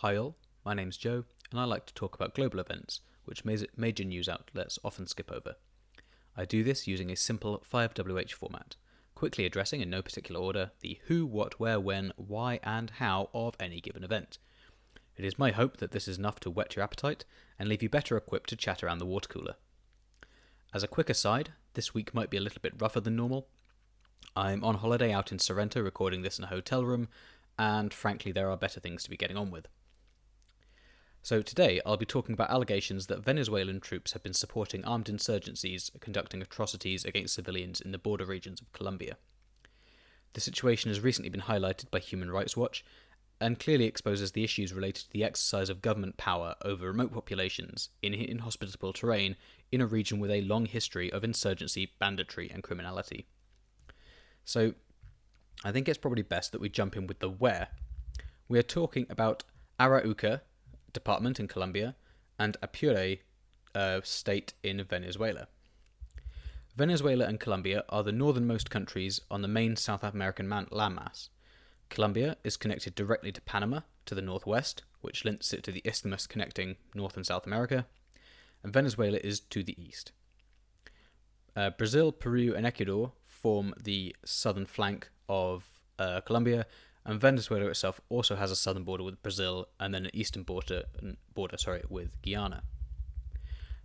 Hi all, my name's Joe, and I like to talk about global events, which major news outlets often skip over. I do this using a simple 5WH format, quickly addressing in no particular order the who, what, where, when, why, and how of any given event. It is my hope that this is enough to whet your appetite and leave you better equipped to chat around the water cooler. As a quick aside, this week might be a little bit rougher than normal. I'm on holiday out in Sorrento recording this in a hotel room, and frankly there are better things to be getting on with. So today I'll be talking about allegations that Venezuelan troops have been supporting armed insurgencies conducting atrocities against civilians in the border regions of Colombia. The situation has recently been highlighted by Human Rights Watch and clearly exposes the issues related to the exercise of government power over remote populations in inhospitable terrain in a region with a long history of insurgency, banditry and criminality. So I think it's probably best that we jump in with the where. We are talking about Arauca department in Colombia and Apure state in Venezuela. Venezuela and Colombia are the northernmost countries on the main South American landmass. Colombia is connected directly to Panama to the northwest, which links it to the isthmus connecting North and South America, and Venezuela is to the east. Brazil, Peru and Ecuador form the southern flank of Colombia, and Venezuela itself also has a southern border with Brazil and then an eastern border with Guyana.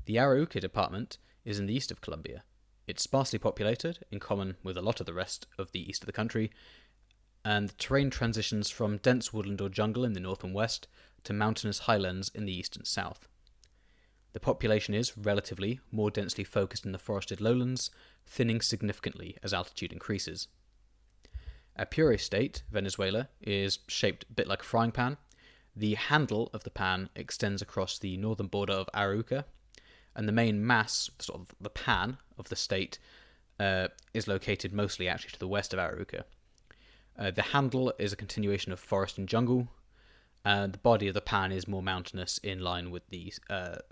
The Arauca department is in the east of Colombia. It's sparsely populated, in common with a lot of the rest of the east of the country, and the terrain transitions from dense woodland or jungle in the north and west to mountainous highlands in the east and south. The population is, relatively, more densely focused in the forested lowlands, thinning significantly as altitude increases. Apure state, Venezuela, is shaped a bit like a frying pan. The handle of the pan extends across the northern border of Arauca, and the main mass, sort of the pan of the state, is located mostly actually to the west of Arauca. The handle is a continuation of forest and jungle, and the body of the pan is more mountainous in line with the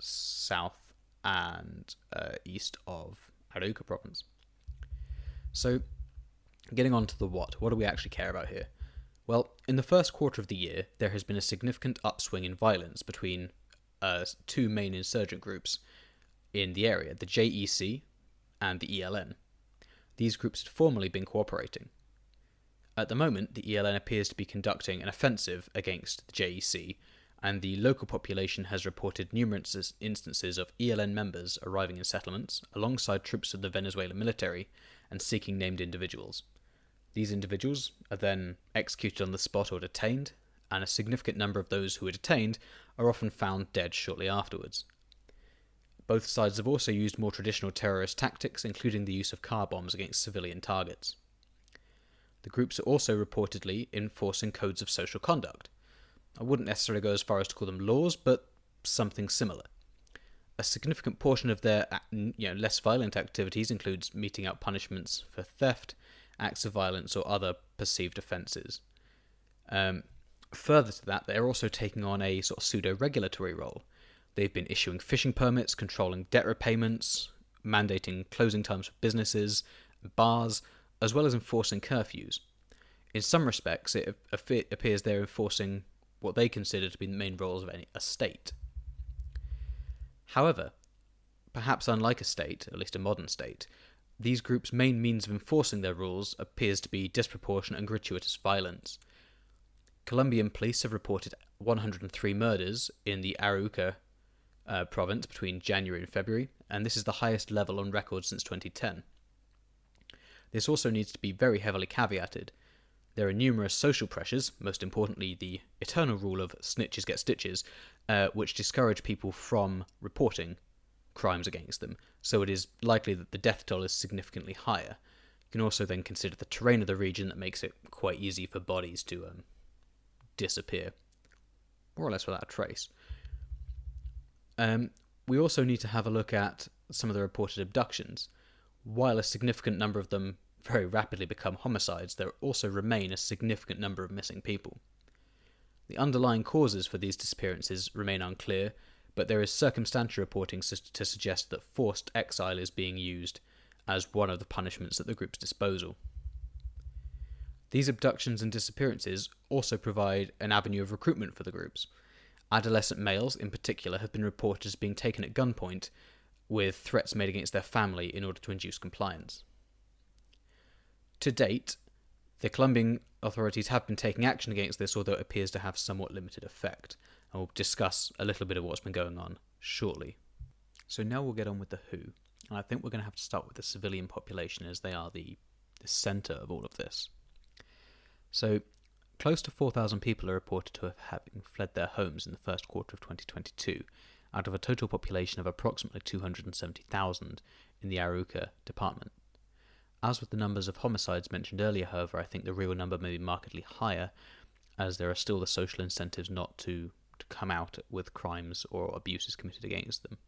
south and east of Arauca province. So, getting on to the what do we actually care about here? Well, in the first quarter of the year, there has been a significant upswing in violence between two main insurgent groups in the area, the JEC and the ELN. These groups had formerly been cooperating. At the moment, the ELN appears to be conducting an offensive against the JEC, and the local population has reported numerous instances of ELN members arriving in settlements alongside troops of the Venezuelan military and seeking named individuals. These individuals are then executed on the spot or detained, and a significant number of those who are detained are often found dead shortly afterwards. Both sides have also used more traditional terrorist tactics, including the use of car bombs against civilian targets. The groups are also reportedly enforcing codes of social conduct. I wouldn't necessarily go as far as to call them laws, but something similar. A significant portion of their less violent activities includes meting out punishments for theft, acts of violence or other perceived offences. Further to that, they're also taking on a sort of pseudo-regulatory role. They've been issuing fishing permits, controlling debt repayments, mandating closing times for businesses, bars, as well as enforcing curfews. In some respects, it appears they're enforcing what they consider to be the main roles of a state. However, perhaps unlike a state, at least a modern state, these groups' main means of enforcing their rules appears to be disproportionate and gratuitous violence. Colombian police have reported 103 murders in the Arauca province between January and February, and this is the highest level on record since 2010. This also needs to be very heavily caveated. There are numerous social pressures, most importantly the eternal rule of snitches get stitches, which discourage people from reporting crimes against them, so it is likely that the death toll is significantly higher. You can also then consider the terrain of the region that makes it quite easy for bodies to disappear, more or less without a trace. We also need to have a look at some of the reported abductions. While a significant number of them very rapidly become homicides, there also remain a significant number of missing people. The underlying causes for these disappearances remain unclear, but there is circumstantial reporting to suggest that forced exile is being used as one of the punishments at the group's disposal. These abductions and disappearances also provide an avenue of recruitment for the groups. Adolescent males, in particular, have been reported as being taken at gunpoint with threats made against their family in order to induce compliance. To date, the Colombian authorities have been taking action against this, although it appears to have somewhat limited effect. And we'll discuss a little bit of what's been going on shortly. So now we'll get on with the WHO. And I think we're going to have to start with the civilian population, as they are the centre of all of this. So, close to 4,000 people are reported to have having fled their homes in the first quarter of 2022, out of a total population of approximately 270,000 in the Arauca department. As with the numbers of homicides mentioned earlier, however, I think the real number may be markedly higher, as there are still the social incentives not to come out with crimes or abuses committed against them.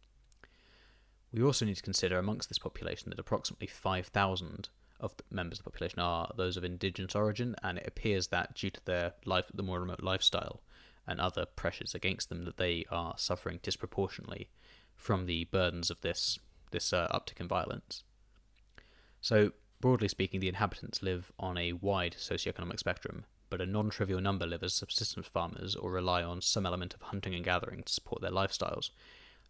We also need to consider amongst this population that approximately 5,000 of the members of the population are those of indigenous origin, and it appears that due to their the more remote lifestyle and other pressures against them, that they are suffering disproportionately from the burdens of this uptick in violence. So, broadly speaking, the inhabitants live on a wide socioeconomic spectrum, but a non-trivial number live as subsistence farmers or rely on some element of hunting and gathering to support their lifestyles.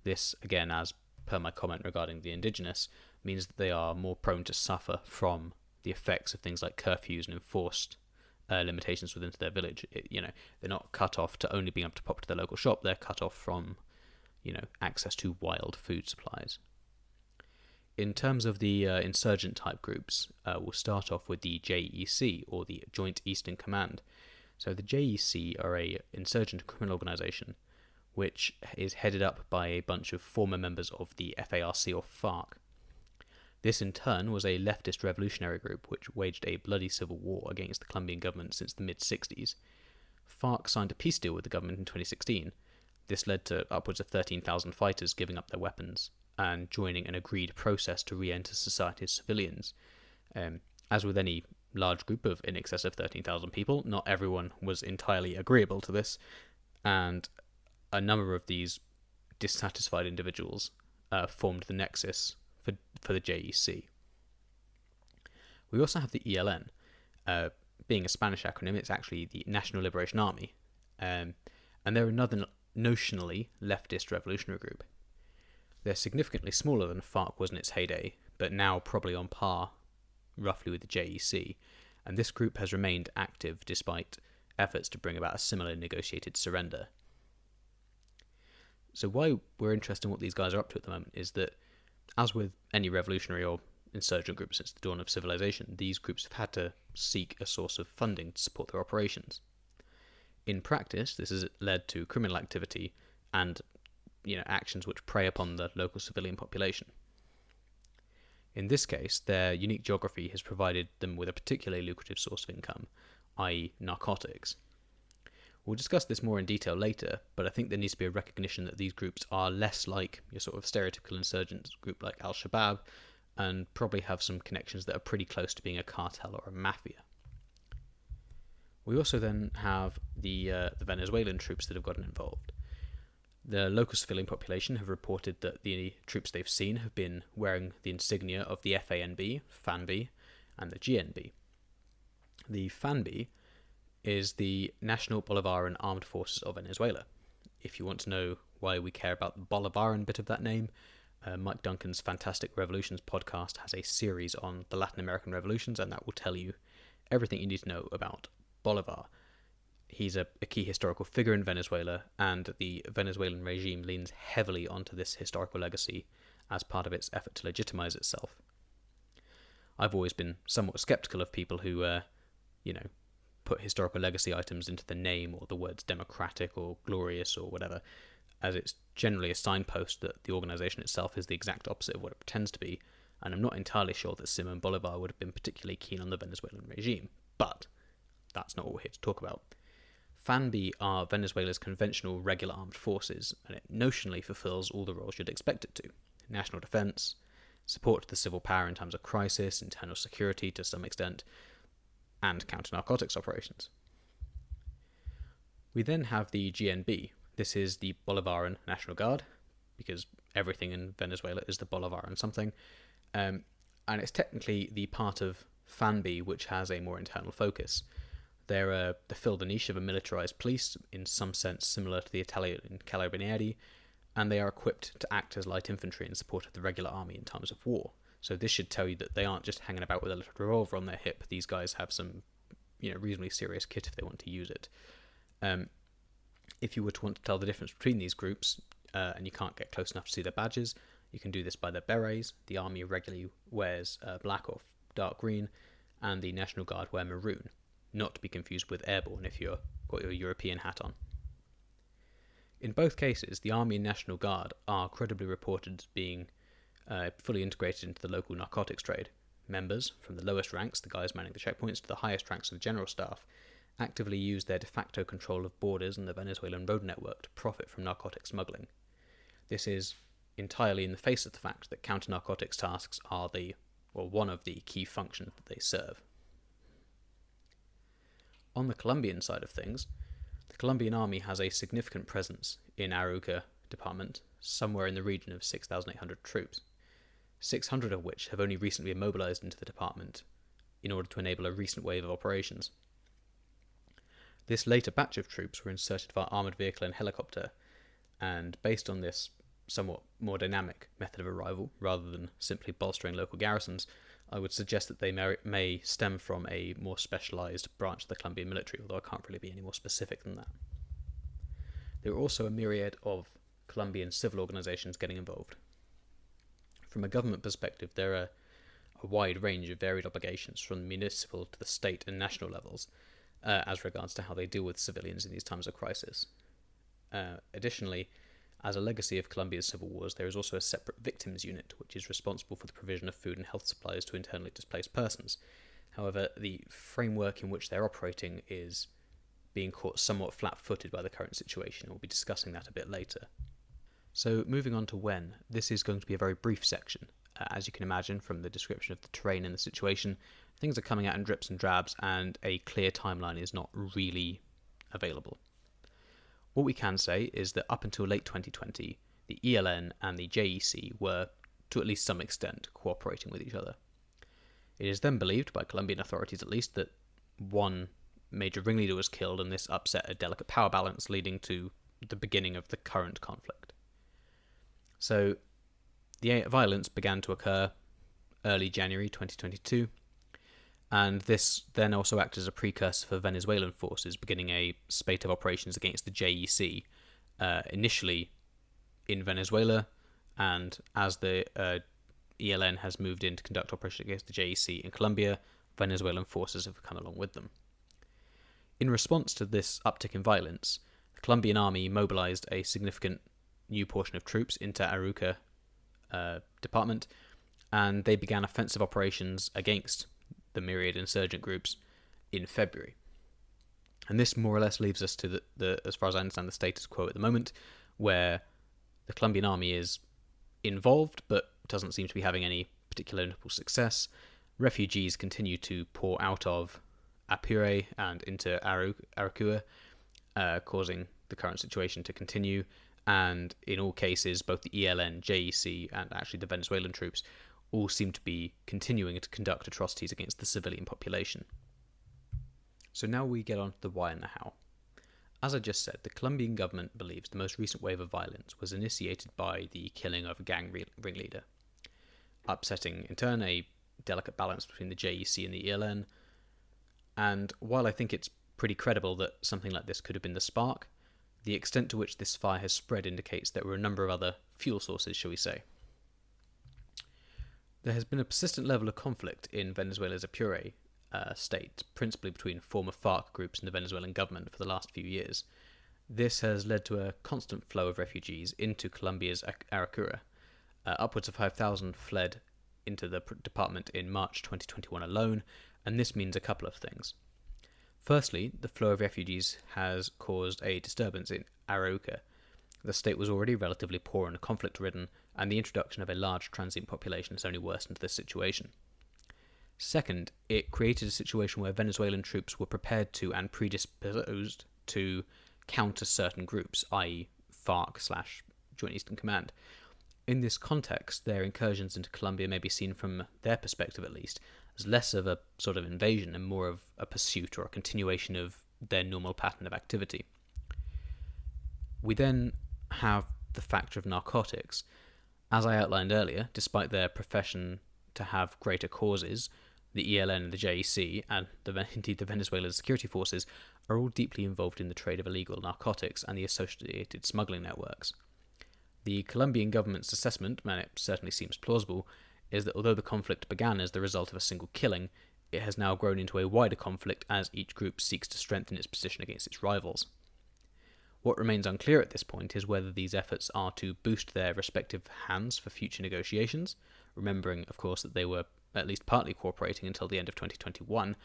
This, again, as per my comment regarding the indigenous, means that they are more prone to suffer from the effects of things like curfews and enforced limitations within their village. They're not cut off to only being able to pop to their local shop. They're cut off from, access to wild food supplies. In terms of the insurgent type groups, we'll start off with the JEC, or the Joint Eastern Command. So the JEC are a insurgent criminal organisation which is headed up by a bunch of former members of the FARC or FARC. This in turn was a leftist revolutionary group which waged a bloody civil war against the Colombian government since the mid-60s. FARC signed a peace deal with the government in 2016. This led to upwards of 13,000 fighters giving up their weapons and joining an agreed process to re-enter society as civilians. As with any large group of in excess of 13,000 people, not everyone was entirely agreeable to this, and a number of these dissatisfied individuals formed the nexus for the JEC. We also have the ELN. Being a Spanish acronym, it's actually the National Liberation Army, and they're another notionally leftist revolutionary group. They're significantly smaller than FARC was in its heyday, but now probably on par roughly with the JEC, and this group has remained active despite efforts to bring about a similar negotiated surrender. So why we're interested in what these guys are up to at the moment is that, as with any revolutionary or insurgent group since the dawn of civilization, these groups have had to seek a source of funding to support their operations. In practice, this has led to criminal activity and actions which prey upon the local civilian population. In this case, their unique geography has provided them with a particularly lucrative source of income, i.e. narcotics. We'll discuss this more in detail later, but I think there needs to be a recognition that these groups are less like your sort of stereotypical insurgent group like Al-Shabaab, and probably have some connections that are pretty close to being a cartel or a mafia. We also then have the Venezuelan troops that have gotten involved. The local civilian population have reported that the troops they've seen have been wearing the insignia of the FANB, and the GNB. The FANB is the National Bolivarian Armed Forces of Venezuela. If you want to know why we care about the Bolivarian bit of that name, Mike Duncan's Fantastic Revolutions podcast has a series on the Latin American revolutions, and that will tell you everything you need to know about Bolivar. He's a key historical figure in Venezuela, and the Venezuelan regime leans heavily onto this historical legacy as part of its effort to legitimize itself. I've always been somewhat skeptical of people who, put historical legacy items into the name or the words democratic or glorious or whatever, as it's generally a signpost that the organization itself is the exact opposite of what it pretends to be, and I'm not entirely sure that Simón Bolívar would have been particularly keen on the Venezuelan regime, but that's not what we're here to talk about. FANB are Venezuela's conventional regular armed forces, and it notionally fulfills all the roles you'd expect it to. National defense, support to the civil power in times of crisis, internal security to some extent, and counter-narcotics operations. We then have the GNB. This is the Bolivarian National Guard, because everything in Venezuela is the Bolivarian something, and it's technically the part of FANB which has a more internal focus. They fill the niche of a militarized police, in some sense similar to the Italian Carabinieri, and they are equipped to act as light infantry in support of the regular army in times of war. So this should tell you that they aren't just hanging about with a little revolver on their hip. These guys have some, reasonably serious kit if they want to use it. If you were to want to tell the difference between these groups, and you can't get close enough to see their badges, you can do this by their berets. The army regularly wears black or dark green, and the National Guard wear maroon, not to be confused with airborne if you've got your European hat on. In both cases, the Army and National Guard are credibly reported as being fully integrated into the local narcotics trade. Members, from the lowest ranks, the guys manning the checkpoints, to the highest ranks of the general staff, actively use their de facto control of borders and the Venezuelan road network to profit from narcotic smuggling. This is entirely in the face of the fact that counter-narcotics tasks are one of the key functions that they serve. On the Colombian side of things, the Colombian army has a significant presence in Arauca department, somewhere in the region of 6,800 troops, 600 of which have only recently been mobilized into the department in order to enable a recent wave of operations. This later batch of troops were inserted via armoured vehicle and helicopter, and based on this somewhat more dynamic method of arrival, rather than simply bolstering local garrisons, I would suggest that they may stem from a more specialised branch of the Colombian military, although I can't really be any more specific than that. There are also a myriad of Colombian civil organisations getting involved. From a government perspective, there are a wide range of varied obligations, from the municipal to the state and national levels, as regards to how they deal with civilians in these times of crisis. Additionally, as a legacy of Colombia's civil wars, there is also a separate victims unit, which is responsible for the provision of food and health supplies to internally displaced persons. However, the framework in which they're operating is being caught somewhat flat-footed by the current situation. We'll be discussing that a bit later. So, moving on to when, this is going to be a very brief section. As you can imagine from the description of the terrain and the situation, things are coming out in drips and drabs, and a clear timeline is not really available. What we can say is that up until late 2020, the ELN and the JEC were, to at least some extent, cooperating with each other. It is then believed, by Colombian authorities at least, that one major ringleader was killed, and this upset a delicate power balance, leading to the beginning of the current conflict. So, the violence began to occur early January 2022, and this then also acted as a precursor for Venezuelan forces beginning a spate of operations against the JEC, initially in Venezuela, and as the ELN has moved in to conduct operations against the JEC in Colombia, Venezuelan forces have come along with them. In response to this uptick in violence, the Colombian army mobilized a significant new portion of troops into Arauca department, and they began offensive operations against the myriad insurgent groups in February. And this more or less leaves us to the as far as I understand, the status quo at the moment, where the Colombian army is involved but doesn't seem to be having any particular notable success. Refugees continue to pour out of Apure and into Arauca, causing the current situation to continue. And in all cases, both the ELN, JEC, and actually the Venezuelan troops all seem to be continuing to conduct atrocities against the civilian population. So now we get on to the why and the how. As I just said, the Colombian government believes the most recent wave of violence was initiated by the killing of a gang ringleader, upsetting in turn a delicate balance between the JEC and the ELN. And while I think it's pretty credible that something like this could have been the spark, the extent to which this fire has spread indicates there were a number of other fuel sources, shall we say. There has been a persistent level of conflict in Venezuela's Apure state, principally between former FARC groups and the Venezuelan government for the last few years. This has led to a constant flow of refugees into Colombia's Arauca. Upwards of 5,000 fled into the department in March 2021 alone, and this means a couple of things. Firstly, the flow of refugees has caused a disturbance in Arauca. The state was already relatively poor and conflict-ridden, and the introduction of a large transient population has only worsened this situation. Second, it created a situation where Venezuelan troops were prepared to and predisposed to counter certain groups, i.e. FARC/Joint Eastern Command. In this context, their incursions into Colombia may be seen, from their perspective at least, as less of a sort of invasion and more of a pursuit or a continuation of their normal pattern of activity. We then have the factor of narcotics. As I outlined earlier, despite their profession to have greater causes, the ELN and the JEC, and indeed the Venezuelan security forces, are all deeply involved in the trade of illegal narcotics and the associated smuggling networks. The Colombian government's assessment, and it certainly seems plausible, is that although the conflict began as the result of a single killing, it has now grown into a wider conflict as each group seeks to strengthen its position against its rivals. What remains unclear at this point is whether these efforts are to boost their respective hands for future negotiations, remembering, of course, that they were at least partly cooperating until the end of 2021,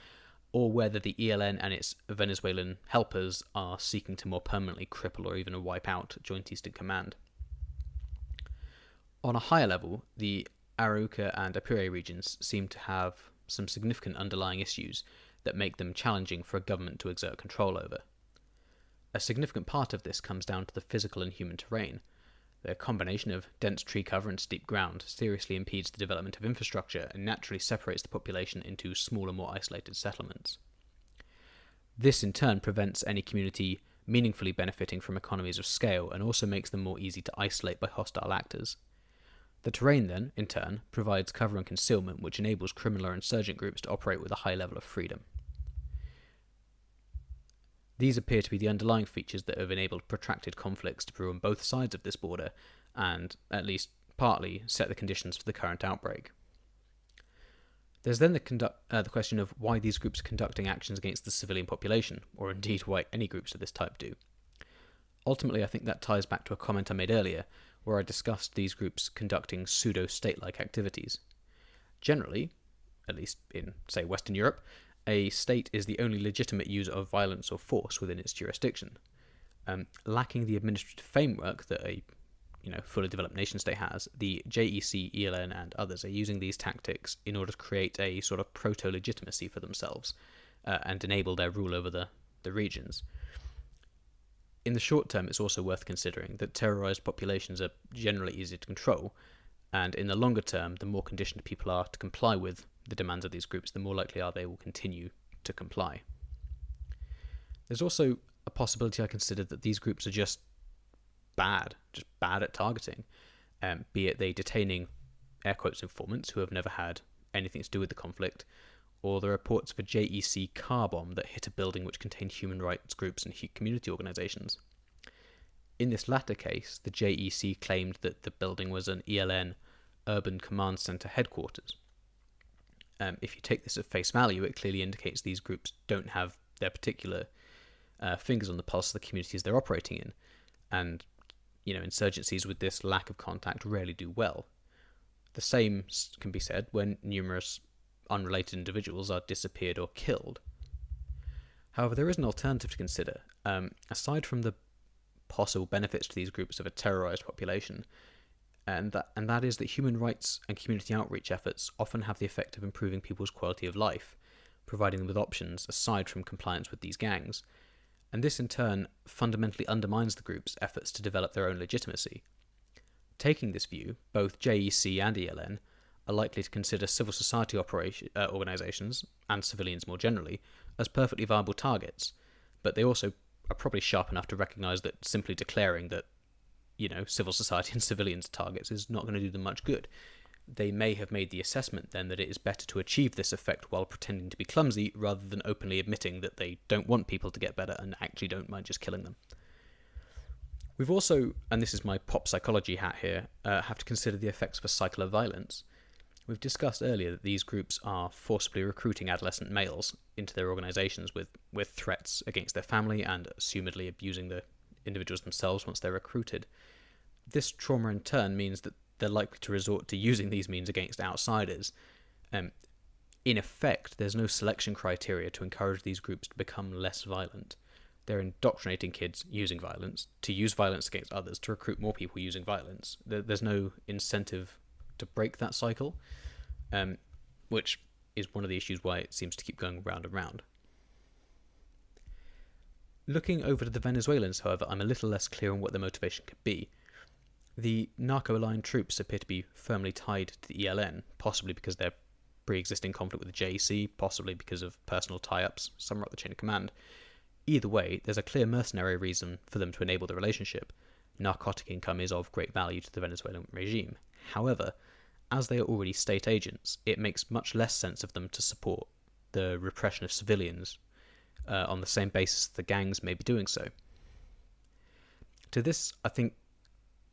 or whether the ELN and its Venezuelan helpers are seeking to more permanently cripple or even wipe out Joint Eastern Command. On a higher level, the Arauca and Apure regions seem to have some significant underlying issues that make them challenging for a government to exert control over. A significant part of this comes down to the physical and human terrain. The combination of dense tree cover and steep ground seriously impedes the development of infrastructure and naturally separates the population into smaller, more isolated settlements. This in turn prevents any community meaningfully benefiting from economies of scale and also makes them more easy to isolate by hostile actors. The terrain then, in turn, provides cover and concealment which enables criminal or insurgent groups to operate with a high level of freedom. These appear to be the underlying features that have enabled protracted conflicts to brew on both sides of this border and, at least partly, set the conditions for the current outbreak. There's then the question of why these groups are conducting actions against the civilian population, or indeed why any groups of this type do. Ultimately, I think that ties back to a comment I made earlier, where I discussed these groups conducting pseudo-state-like activities. Generally, at least in, say, Western Europe, a state is the only legitimate user of violence or force within its jurisdiction. Lacking the administrative framework that a fully developed nation state has, the JEC, ELN, and others are using these tactics in order to create a sort of proto-legitimacy for themselves and enable their rule over the regions. In the short term, it's also worth considering that terrorized populations are generally easy to control, and in the longer term, the more conditioned people are to comply with the demands of these groups, the more likely are they will continue to comply. There's also a possibility I considered that these groups are just bad at targeting, be it they detaining air quotes informants who have never had anything to do with the conflict, or the reports of a JEC car bomb that hit a building which contained human rights groups and community organisations. In this latter case, the JEC claimed that the building was an ELN Urban Command Centre headquarters. If you take this at face value, it clearly indicates these groups don't have their particular fingers on the pulse of the communities they're operating in, and insurgencies with this lack of contact rarely do well. The same can be said when numerous unrelated individuals are disappeared or killed. However, there is an alternative to consider. Aside from the possible benefits to these groups of a terrorized population, and that is that human rights and community outreach efforts often have the effect of improving people's quality of life, providing them with options aside from compliance with these gangs, and this in turn fundamentally undermines the group's efforts to develop their own legitimacy. Taking this view, both JEC and ELN are likely to consider civil society organisations, and civilians more generally, as perfectly viable targets, but they also are probably sharp enough to recognise that simply declaring that civil society and civilians targets is not going to do them much good. They may have made the assessment then that it is better to achieve this effect while pretending to be clumsy rather than openly admitting that they don't want people to get better and actually don't mind just killing them. We've also, and this is my pop psychology hat here, have to consider the effects of a cycle of violence. We've discussed earlier that these groups are forcibly recruiting adolescent males into their organisations with threats against their family and assumedly abusing the individuals themselves once they're recruited. This trauma in turn means that they're likely to resort to using these means against outsiders. In effect, there's no selection criteria to encourage these groups to become less violent. They're indoctrinating kids using violence, to use violence against others, to recruit more people using violence. There's no incentive to break that cycle, which is one of the issues why it seems to keep going round and round. Looking over to the Venezuelans, however, I'm a little less clear on what their motivation could be. The narco-aligned troops appear to be firmly tied to the ELN, possibly because they're pre-existing conflict with the JEC, possibly because of personal tie-ups somewhere up the chain of command. Either way, there's a clear mercenary reason for them to enable the relationship. Narcotic income is of great value to the Venezuelan regime. However, as they are already state agents, it makes much less sense of them to support the repression of civilians on the same basis the gangs may be doing so. To this, I think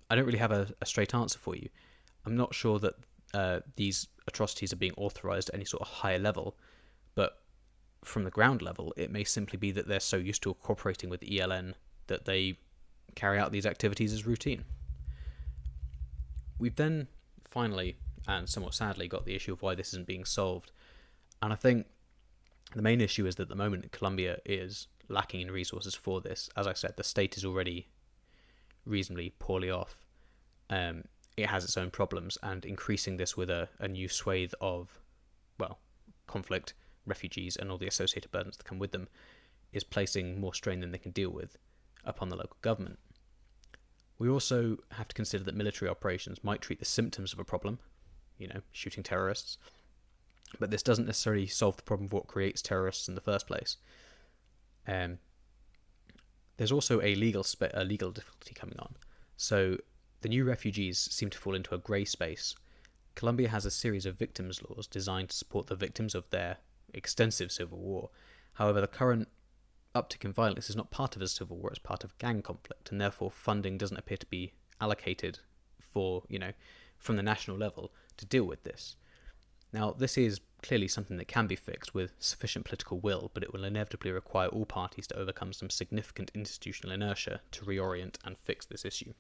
I don't really have a straight answer for you. I'm not sure that these atrocities are being authorized at any sort of higher level, but from the ground level, it may simply be that they're so used to cooperating with the ELN that they carry out these activities as routine. We've then finally, and somewhat sadly, got the issue of why this isn't being solved. And I think the main issue is that at the moment Colombia is lacking in resources for this. As I said, the state is already reasonably poorly off. It has its own problems, and increasing this with a new swathe of, well, conflict, refugees, and all the associated burdens that come with them is placing more strain than they can deal with upon the local government. We also have to consider that military operations might treat the symptoms of a problem, shooting terrorists, but this doesn't necessarily solve the problem of what creates terrorists in the first place. There's also a legal difficulty coming on. So the new refugees seem to fall into a grey space. Colombia has a series of victims laws designed to support the victims of their extensive civil war. However, the current uptick in violence is not part of a civil war, it's part of gang conflict, and therefore funding doesn't appear to be allocated for, from the national level to deal with this. Now, this is clearly something that can be fixed with sufficient political will, but it will inevitably require all parties to overcome some significant institutional inertia to reorient and fix this issue.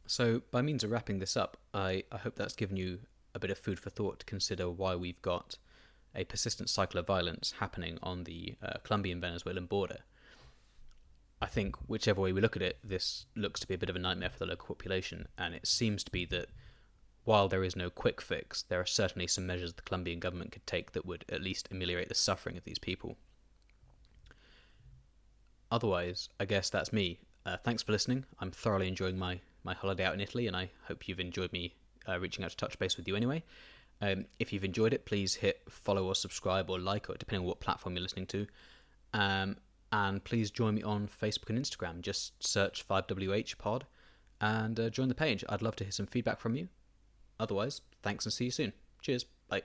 So, by means of wrapping this up, I hope that's given you a bit of food for thought to consider why we've got a persistent cycle of violence happening on the Colombian-Venezuelan border. I think whichever way we look at it, this looks to be a bit of a nightmare for the local population, and it seems to be that while there is no quick fix, there are certainly some measures the Colombian government could take that would at least ameliorate the suffering of these people. Otherwise, I guess that's me. Thanks for listening. I'm thoroughly enjoying my holiday out in Italy, and I hope you've enjoyed me reaching out to touch base with you anyway. If you've enjoyed it, please hit follow or subscribe or like, or depending on what platform you're listening to. And please join me on Facebook and Instagram. Just search 5WH Pod and join the page. I'd love to hear some feedback from you. Otherwise, thanks and see you soon. Cheers. Bye.